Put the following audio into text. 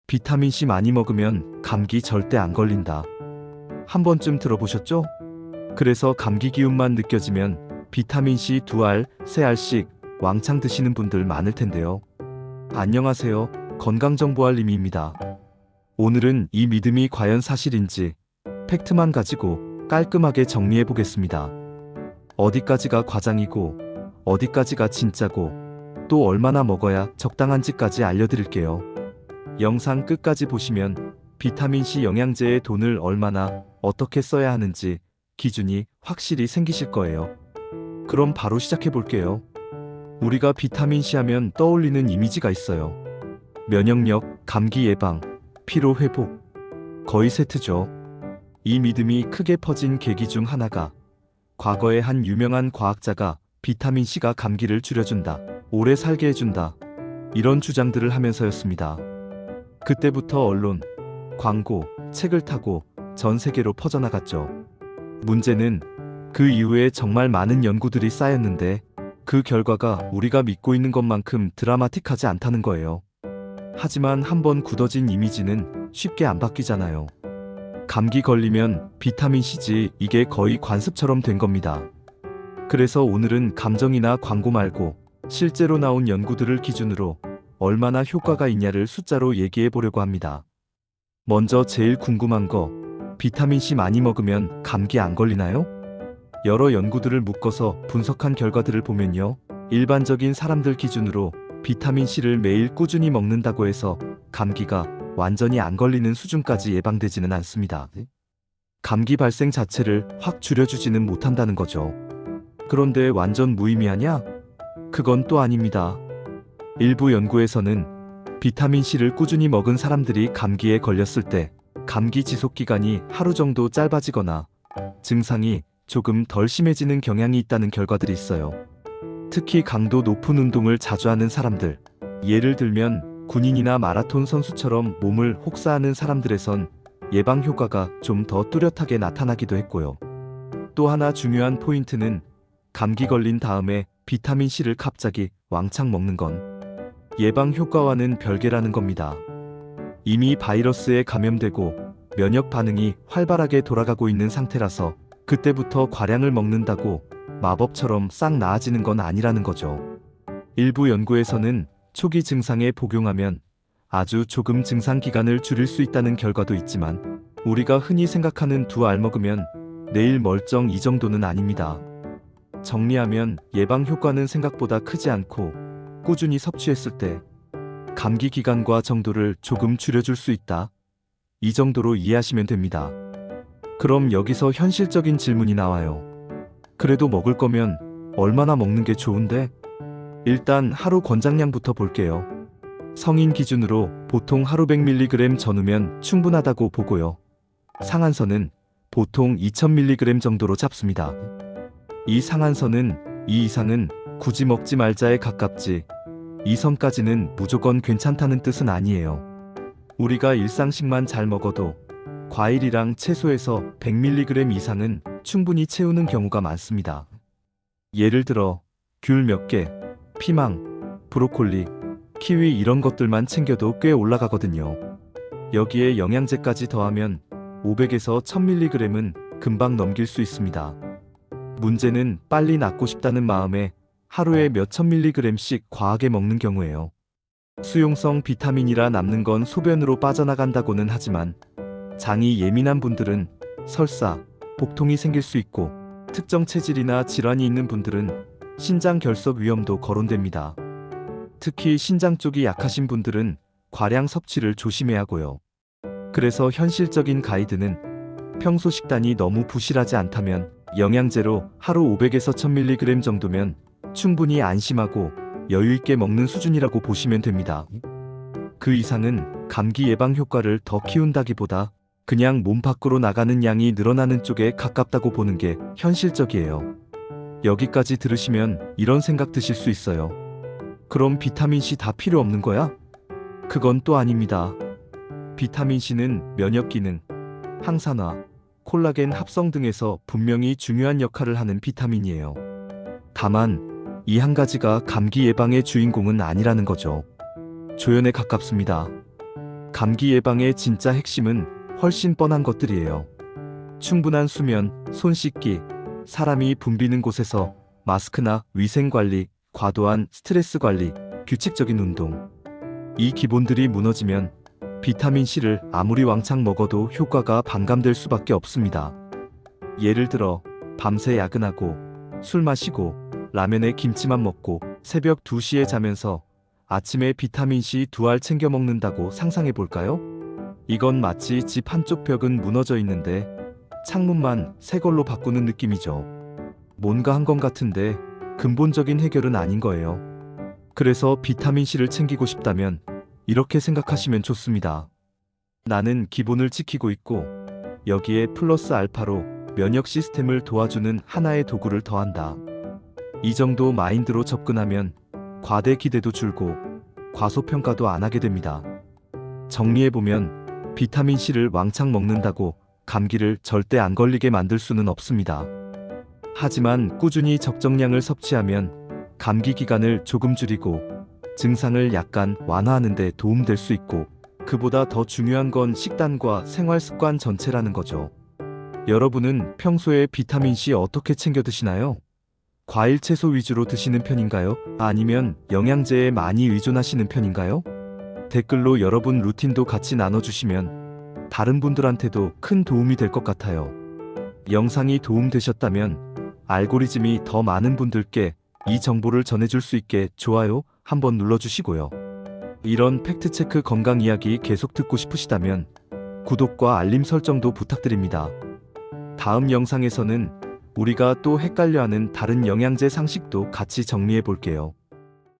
비타민C 많이 먹으면 감기 절대 안 걸린다. 한 번쯤 들어보셨죠? 그래서 감기 기운만 느껴지면 비타민C 2알, 3알씩 왕창 드시는 분들 많을 텐데요. 안녕하세요. 건강정보알림이입니다. 오늘은 이 믿음이 과연 사실인지 팩트만 가지고 깔끔하게 정리해 보겠습니다. 어디까지가 과장이고 어디까지가 진짜고 또 얼마나 먹어야 적당한지까지 알려드릴게요. 영상 끝까지 보시면 비타민C 영양제에 돈을 얼마나 어떻게 써야 하는지 기준이 확실히 생기실 거예요. 그럼 바로 시작해 볼게요. 우리가 비타민C 하면 떠올리는 이미지가 있어요. 면역력, 감기 예방, 피로 회복. 거의 세트죠. 이 믿음이 크게 퍼진 계기 중 하나가 과거에 한 유명한 과학자가 비타민C가 감기를 줄여준다, 오래 살게 해준다, 이런 주장들을 하면서였습니다. 그때부터 언론, 광고, 책을 타고 전 세계로 퍼져나갔죠. 문제는 그 이후에 정말 많은 연구들이 쌓였는데 그 결과가 우리가 믿고 있는 것만큼 드라마틱하지 않다는 거예요. 하지만 한번 굳어진 이미지는 쉽게 안 바뀌잖아요. 감기 걸리면 비타민C지, 이게 거의 관습처럼 된 겁니다. 그래서 오늘은 감정이나 광고 말고 실제로 나온 연구들을 기준으로 얼마나 효과가 있냐를 숫자로 얘기해 보려고 합니다. 먼저 제일 궁금한 거, 비타민C 많이 먹으면 감기 안 걸리나요? 여러 연구들을 묶어서 분석한 결과들을 보면요, 일반적인 사람들 기준으로 비타민C를 매일 꾸준히 먹는다고 해서 감기가 완전히 안 걸리는 수준까지 예방되지는 않습니다. 감기 발생 자체를 확 줄여주지는 못한다는 거죠. 그런데 완전 무의미하냐? 그건 또 아닙니다. 일부 연구에서는 비타민C를 꾸준히 먹은 사람들이 감기에 걸렸을 때 감기 지속 기간이 하루 정도 짧아지거나 증상이 조금 덜 심해지는 경향이 있다는 결과들이 있어요. 특히 강도 높은 운동을 자주 하는 사람들, 예를 들면 군인이나 마라톤 선수처럼 몸을 혹사하는 사람들에선 예방 효과가 좀 더 뚜렷하게 나타나기도 했고요. 또 하나 중요한 포인트는 감기 걸린 다음에 비타민C를 갑자기 왕창 먹는 건 예방 효과와는 별개라는 겁니다. 이미 바이러스에 감염되고 면역 반응이 활발하게 돌아가고 있는 상태라서 그때부터 과량을 먹는다고 마법처럼 싹 나아지는 건 아니라는 거죠. 일부 연구에서는 초기 증상에 복용하면 아주 조금 증상 기간을 줄일 수 있다는 결과도 있지만 우리가 흔히 생각하는 2알 먹으면 내일 멀쩡, 이 정도는 아닙니다. 정리하면 예방 효과는 생각보다 크지 않고 꾸준히 섭취했을 때 감기 기간과 정도를 조금 줄여줄 수 있다, 이 정도로 이해하시면 됩니다. 그럼 여기서 현실적인 질문이 나와요. 그래도 먹을 거면 얼마나 먹는 게 좋은데? 일단 하루 권장량부터 볼게요. 성인 기준으로 보통 하루 100mg 전후면 충분하다고 보고요. 상한선은 보통 2000mg 정도로 잡습니다. 이 상한선은 이 이상은 굳이 먹지 말자에 가깝지, 이 선까지는 무조건 괜찮다는 뜻은 아니에요. 우리가 일상식만 잘 먹어도 과일이랑 채소에서 100mg 이상은 충분히 채우는 경우가 많습니다. 예를 들어 귤 몇 개, 피망, 브로콜리, 키위 이런 것들만 챙겨도 꽤 올라가거든요. 여기에 영양제까지 더하면 500에서 1000mg은 금방 넘길 수 있습니다. 문제는 빨리 낫고 싶다는 마음에 하루에 몇천 mg씩 과하게 먹는 경우예요. 수용성 비타민이라 남는 건 소변으로 빠져나간다고는 하지만 장이 예민한 분들은 설사, 복통이 생길 수 있고 특정 체질이나 질환이 있는 분들은 신장 결석 위험도 거론됩니다. 특히 신장 쪽이 약하신 분들은 과량 섭취를 조심해야 하고요. 그래서 현실적인 가이드는 평소 식단이 너무 부실하지 않다면 영양제로 하루 500에서 1000mg 정도면 충분히 안심하고 여유있게 먹는 수준이라고 보시면 됩니다. 그 이상은 감기 예방 효과를 더 키운다기보다 그냥 몸 밖으로 나가는 양이 늘어나는 쪽에 가깝다고 보는 게 현실적이에요. 여기까지 들으시면 이런 생각 드실 수 있어요. 그럼 비타민C 다 필요 없는 거야? 그건 또 아닙니다. 비타민C는 면역 기능, 항산화, 콜라겐 합성 등에서 분명히 중요한 역할을 하는 비타민이에요. 다만 이 한 가지가 감기 예방의 주인공은 아니라는 거죠. 조연에 가깝습니다. 감기 예방의 진짜 핵심은 훨씬 뻔한 것들이에요. 충분한 수면, 손 씻기, 사람이 붐비는 곳에서 마스크나 위생 관리, 과도한 스트레스 관리, 규칙적인 운동. 이 기본들이 무너지면 비타민C를 아무리 왕창 먹어도 효과가 반감될 수밖에 없습니다. 예를 들어 밤새 야근하고 술 마시고 라면에 김치만 먹고 새벽 2시에 자면서 아침에 비타민C 2알 챙겨 먹는다고 상상해 볼까요? 이건 마치 집 한쪽 벽은 무너져 있는데 창문만 새 걸로 바꾸는 느낌이죠. 뭔가 한 건 같은데 근본적인 해결은 아닌 거예요. 그래서 비타민C를 챙기고 싶다면 이렇게 생각하시면 좋습니다. 나는 기본을 지키고 있고 여기에 플러스 알파로 면역 시스템을 도와주는 하나의 도구를 더한다. 이 정도 마인드로 접근하면 과대 기대도 줄고 과소평가도 안 하게 됩니다. 정리해보면 비타민C를 왕창 먹는다고 감기를 절대 안 걸리게 만들 수는 없습니다. 하지만 꾸준히 적정량을 섭취하면 감기 기간을 조금 줄이고 증상을 약간 완화하는 데 도움될 수 있고 그보다 더 중요한 건 식단과 생활 습관 전체라는 거죠. 여러분은 평소에 비타민C 어떻게 챙겨 드시나요? 과일 채소 위주로 드시는 편인가요? 아니면 영양제에 많이 의존하시는 편인가요? 댓글로 여러분 루틴도 같이 나눠주시면 다른 분들한테도 큰 도움이 될 것 같아요. 영상이 도움되셨다면 알고리즘이 더 많은 분들께 이 정보를 전해줄 수 있게 좋아요 한번 눌러주시고요. 이런 팩트체크 건강 이야기 계속 듣고 싶으시다면 구독과 알림 설정도 부탁드립니다. 다음 영상에서는 우리가 또 헷갈려하는 다른 영양제 상식도 같이 정리해 볼게요.